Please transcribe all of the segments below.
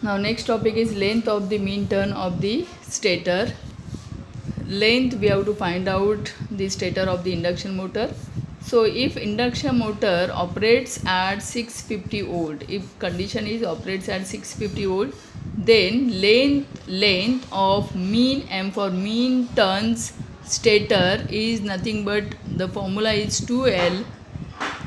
Now next topic is length of the mean turn of the stator. Length we have to find out the stator of the induction motor. So if induction motor operates at 650 volt, if condition is operates at 650 volt, then length of mean m for mean turns stator is nothing but the formula is 2L.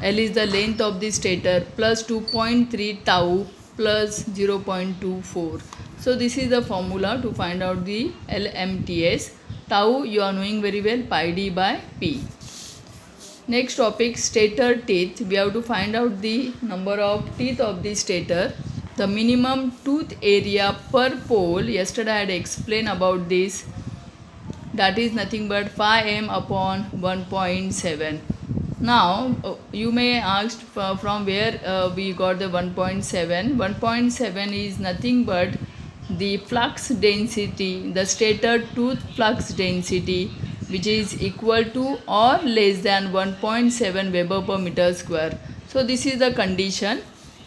L is the length of the stator plus 2.3 tau plus 0.24. So this is the formula to find out the LMTS. Tau you are knowing very well, pi d by p. Next topic, stator teeth. We have to find out the number of teeth of the stator. The minimum tooth area per pole, yesterday I had explained about this, that is nothing but 5m upon 1.7. Now you may ask from where we got the 1.7. 1.7 is nothing but the flux density, the stator tooth flux density, which is equal to or less than 1.7 Weber per meter square. So this is the condition.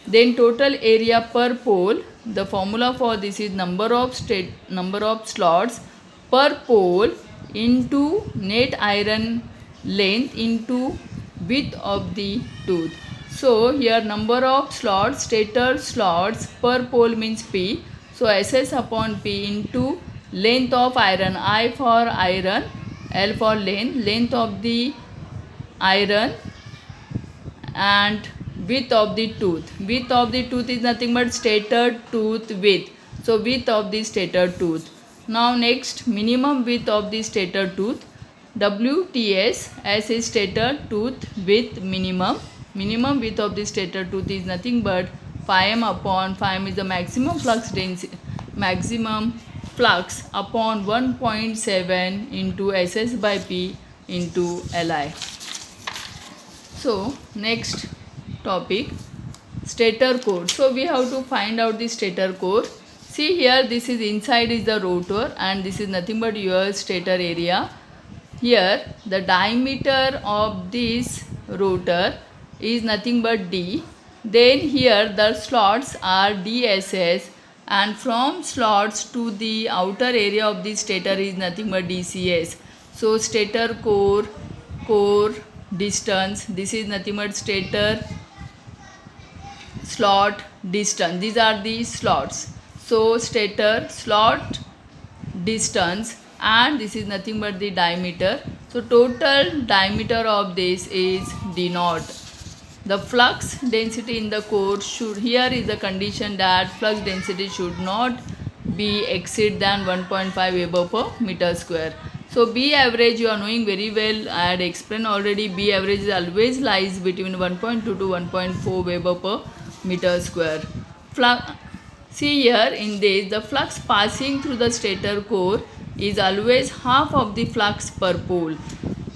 Then total area per pole, the formula for this is number of slots per pole into net iron length into width of the tooth. So here number of slots, stator slots per pole means P. So SS upon P into length of iron, I for iron, L for length of the iron, and width of the tooth. Width of the tooth is nothing but stator tooth width. So width of the stator tooth. Now next, minimum width of the stator tooth. WTS as is stator tooth width minimum. Minimum width of the stator tooth is nothing but 5m upon 5m is the maximum flux density, maximum flux upon 1.7 into SS by P into Li. So next topic, stator core. So we have to find out the stator core. See here, this is inside is the rotor and this is nothing but your stator area. Here the diameter of this rotor is nothing but D. Then here the slots are DSS, and from slots to the outer area of the stator is nothing but DCS. So stator core distance, this is nothing but stator slot distance, these are the slots. So stator slot distance, and this is nothing but the diameter. So total diameter of this is D naught. The flux density in the core should, here is the condition that flux density should not be exceed than 1.5 Weber per meter square. So B average you are knowing very well, I had explained already. B average always lies between 1.2 to 1.4 Weber per meter square. See here in this, the flux passing through the stator core is always half of the flux per pole.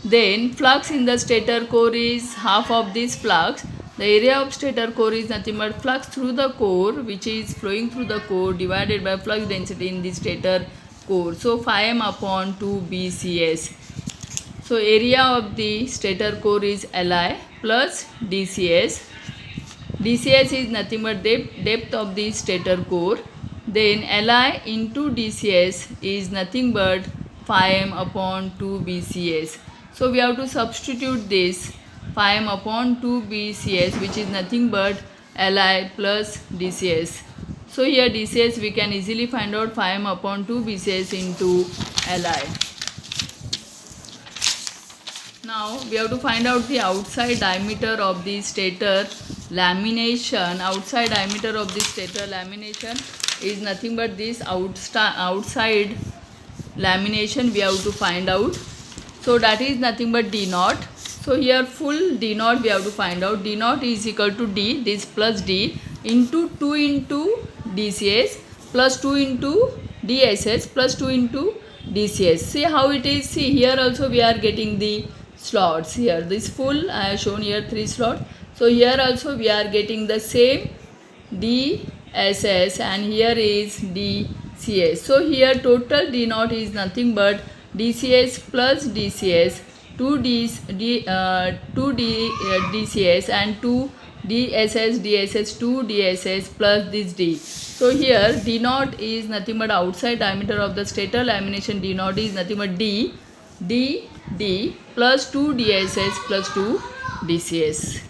Then flux in the stator core is half of this flux. The area of stator core is nothing but flux through the core, which is flowing through the core, divided by flux density in the stator core. So 5m upon 2 BCS. So area of the stator core is Li plus DCS. DCS is nothing but depth of the stator core. Then Li into DCS is nothing but 5m upon 2 BCS. So we have to substitute this 5m upon 2 BCS, which is nothing but Li plus DCS. So here DCS we can easily find out 5m upon 2 BCS into Li. Now we have to find out the outside diameter of the stator lamination. Outside diameter of the stator lamination is nothing but this outside lamination we have to find out. So that is nothing but D naught. So here full D naught we have to find out. D naught is equal to D, this plus D, into 2 into DCS plus 2 into DSS plus 2 into DCS. See how it is. See here also we are getting the slots here. This full I have shown here 3 slots. So here also we are getting the same DSS and here is DCS. So here total D naught is nothing but DCS plus DCS, 2 DCS and 2 DSS, DSS2, DSS plus this D. So here D naught is nothing but outside diameter of the stator lamination. D naught is nothing but D plus 2 DSS plus 2 DCS.